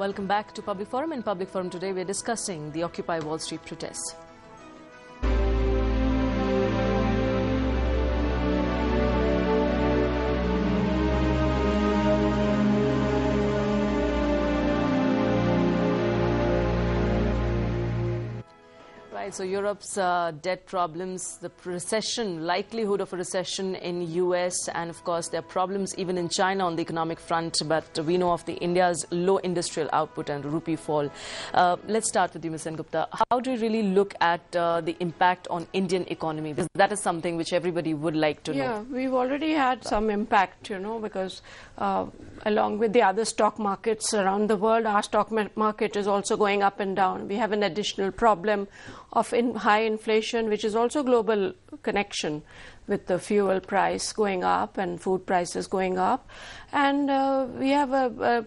Welcome back to Public Forum. In Public Forum today, we're discussing the Occupy Wall Street protests. So Europe's debt problems, the recession, likelihood of a recession in US, and of course there are problems even in China on the economic front, but we know of the India's low industrial output and rupee fall. Let's start with you, Ms. Gupta. How do you really look at the impact on Indian economy? Because that is something which everybody would like to know. Yeah, we've already had some impact, because along with the other stock markets around the world, our stock market is also going up and down. We have an additional problem of high inflation, which is also global connection with the fuel price going up and food prices going up. And we have a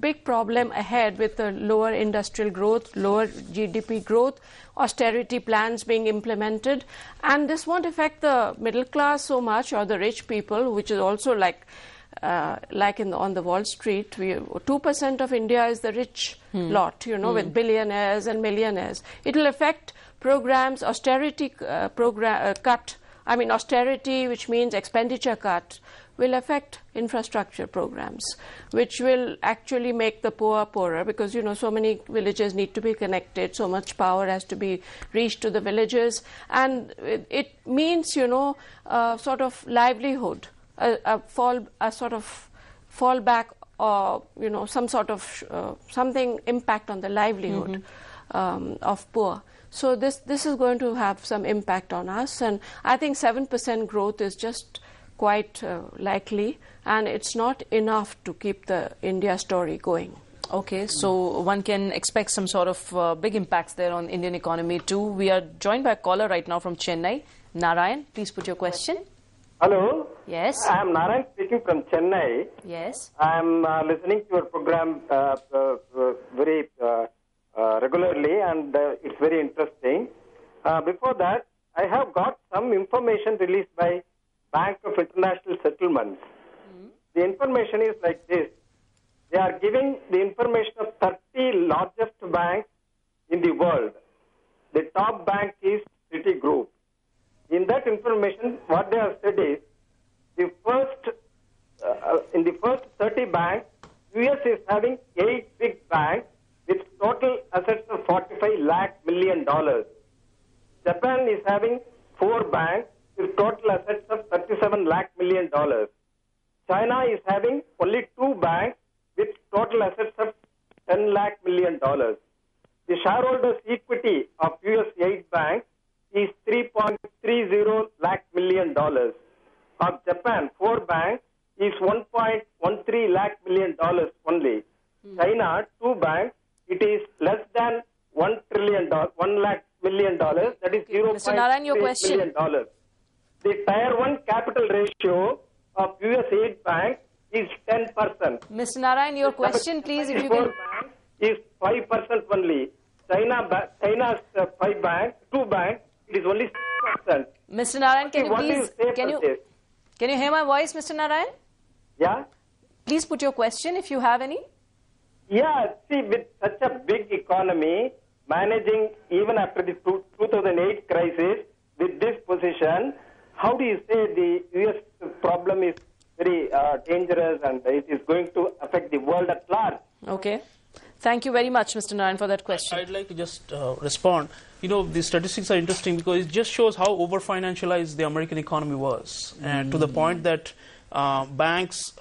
big problem ahead with the lower industrial growth, lower GDP growth, austerity plans being implemented. And this won't affect the middle class so much or the rich people, which is also like on the Wall Street, 2% of India is the rich lot, with billionaires and millionaires. It will affect programs, austerity austerity, which means expenditure cut, will affect infrastructure programs, which will actually make the poor poorer because, so many villages need to be connected, so much power has to be reached to the villages. And it means, sort of livelihood. A sort of fallback, or some sort of something impact on the livelihood of poor. So this is going to have some impact on us, and I think 7% growth is just quite likely, and it's not enough to keep the India story going. Okay, so one can expect some sort of big impacts there on Indian economy too. We are joined by a caller right now from Chennai. Narayan, please put your question. Hello. Yes. I am Narayan speaking from Chennai. Yes. I am listening to your program very regularly, and it's very interesting. Before that, I have got some information released by Bank of International Settlements. The information is like this. They are giving the information of 30 largest banks in the world. The top bank is Citigroup. In that information, what they have said is, in the first 30 banks, US is having 8 big banks with total assets of $45 lakh million. Japan is having 4 banks with total assets of $37 lakh million. China is having only 2 banks with total assets of $10 lakh million. The shareholders' equity of US 8 banks is $3.30 lakh million. Of Japan, 4 banks is $1.13 lakh million only. China, 2 banks, it is less than $1 lakh million. That is $0.3 million. The Tier 1 capital ratio of US 8 banks is 10%. Mr. Narayan, your question, please, if you can. Is 5% only. China's 2 banks, it is only 6%. Mr. Narayan, can you please, can you hear my voice, Mr. Narayan? Yeah. Please put your question if you have any. Yeah, see, with such a big economy, managing even after the 2008 crisis with this position, how do you say the US problem is very dangerous and it is going to affect the world at large? Okay. Thank you very much, Mr. Narayan, for that question. I'd like to just respond. The statistics are interesting because it just shows how over-financialized the American economy was. And to the point that banks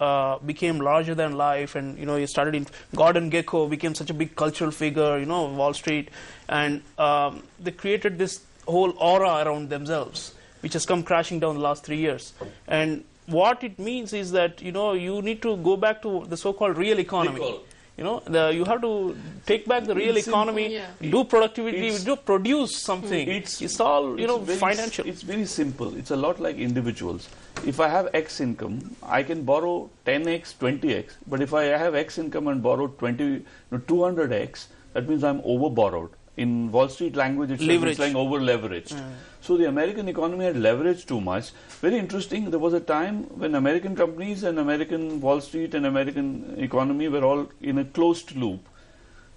became larger than life, and, you started in Gordon Gekko became such a big cultural figure, Wall Street. And they created this whole aura around themselves, which has come crashing down the last 3 years. And what it means is that, you need to go back to the so-called real economy. You have to take back the real economy, do productivity, produce something. It's all, financial. It's very simple. It's a lot like individuals. If I have X income, I can borrow 10X, 20X. But if I have X income and borrow 200X, that means I'm over-borrowed. In Wall Street language, it's like over-leveraged. So the American economy had leveraged too much. Very interesting, there was a time when American companies and American Wall Street and American economy were all in a closed loop.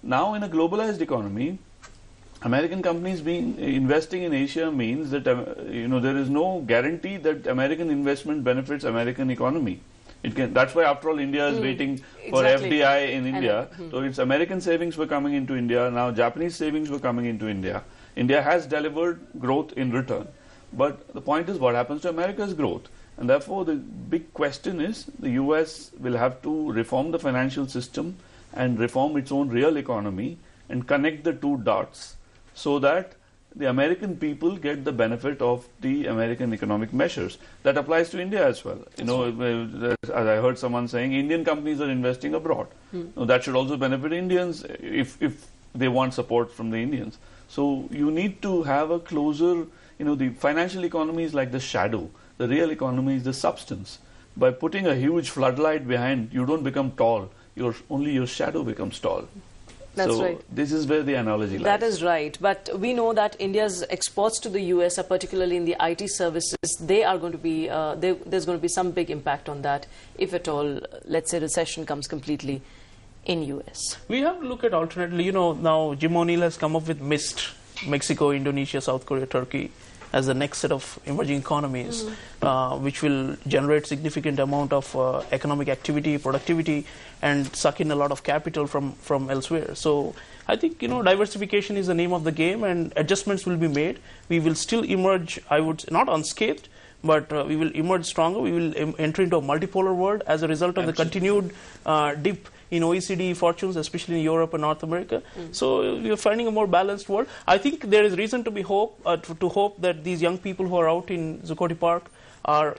now in a globalized economy, American companies investing in Asia means that there is no guarantee that American investment benefits American economy. That's why, after all, India is waiting for FDI in India. So it's American savings were coming into India. Now Japanese savings were coming into India. India has delivered growth in return. But the point is, what happens to America's growth? And therefore, the big question is, the US will have to reform the financial system and reform its own real economy and connect the two dots so that the American people get the benefit of the American economic measures. That applies to India as well. As I heard someone saying, Indian companies are investing abroad. That should also benefit Indians if they want support from the Indians. So you need to have a closer, the financial economy is like the shadow. The real economy is the substance. By putting a huge floodlight behind, you don't become tall. Only your shadow becomes tall. That's so right. This is where the analogy lies. That is right. But we know that India's exports to the US are particularly in the IT services. They are going to be, there's going to be some big impact on that, if at all, let's say, recession comes completely in US. We have to look at alternately, now Jim O'Neill has come up with MIST, Mexico, Indonesia, South Korea, Turkey, as the next set of emerging economies, which will generate significant amount of economic activity, productivity, and suck in a lot of capital from elsewhere. So I think, diversification is the name of the game, and adjustments will be made. We will still emerge, I would say, not unscathed, but we will emerge stronger. We will enter into a multipolar world as a result of the continued dip in OECD fortunes, especially in Europe and North America. So we are finding a more balanced world. I think there is reason to be hope that these young people who are out in Zuccotti Park are,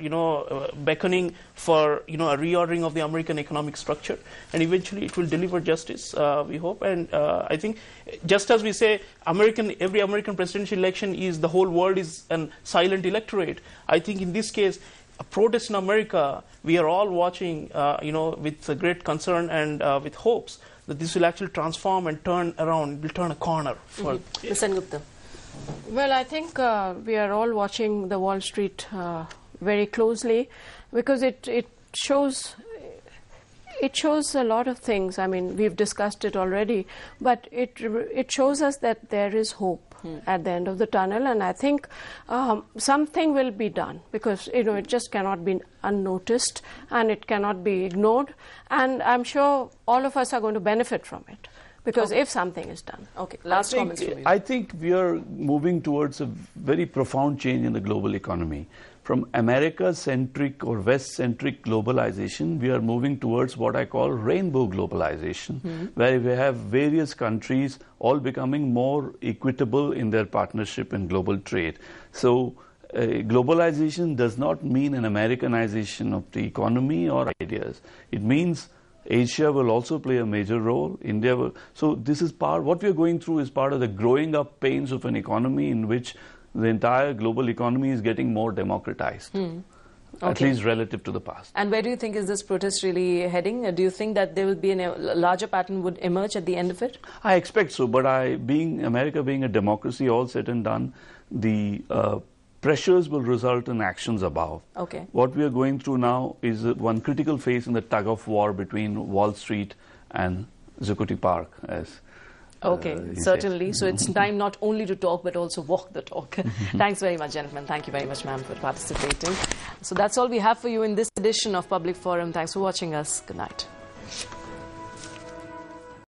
beckoning for, a reordering of the American economic structure, and eventually it will deliver justice, we hope. And I think, just as we say, every American presidential election is the whole world is a silent electorate, I think in this case, a protest in America, we are all watching, with a great concern and with hopes that this will actually transform and turn around, will turn a corner. Ms. Sengupta. Well, I think we are all watching the Wall Street very closely, because it shows a lot of things. I mean, we've discussed it already, but it shows us that there is hope at the end of the tunnel, and I think something will be done, because it just cannot be unnoticed and it cannot be ignored, and I'm sure all of us are going to benefit from it, because if something is done. Okay, last comments from you. I think we are moving towards a very profound change in the global economy. From America-centric or West-centric globalization, we are moving towards what I call rainbow globalization, where we have various countries all becoming more equitable in their partnership in global trade. So globalization does not mean an Americanization of the economy or ideas. It means Asia will also play a major role. India will. So this is what we are going through is part of the growing up pains of an economy in which the entire global economy is getting more democratized, at least relative to the past. And where do you think is this protest really heading? Do you think that there will be a larger pattern would emerge at the end of it? I expect so, but America being a democracy, all said and done, the pressures will result in actions above. Okay. What we are going through now is one critical phase in the tug of war between Wall Street and Zuccotti Park, as Okay, certainly. So it's time not only to talk, but also walk the talk. Thanks very much, gentlemen. Thank you very much, ma'am, for participating. So that's all we have for you in this edition of Public Forum. Thanks for watching us. Good night.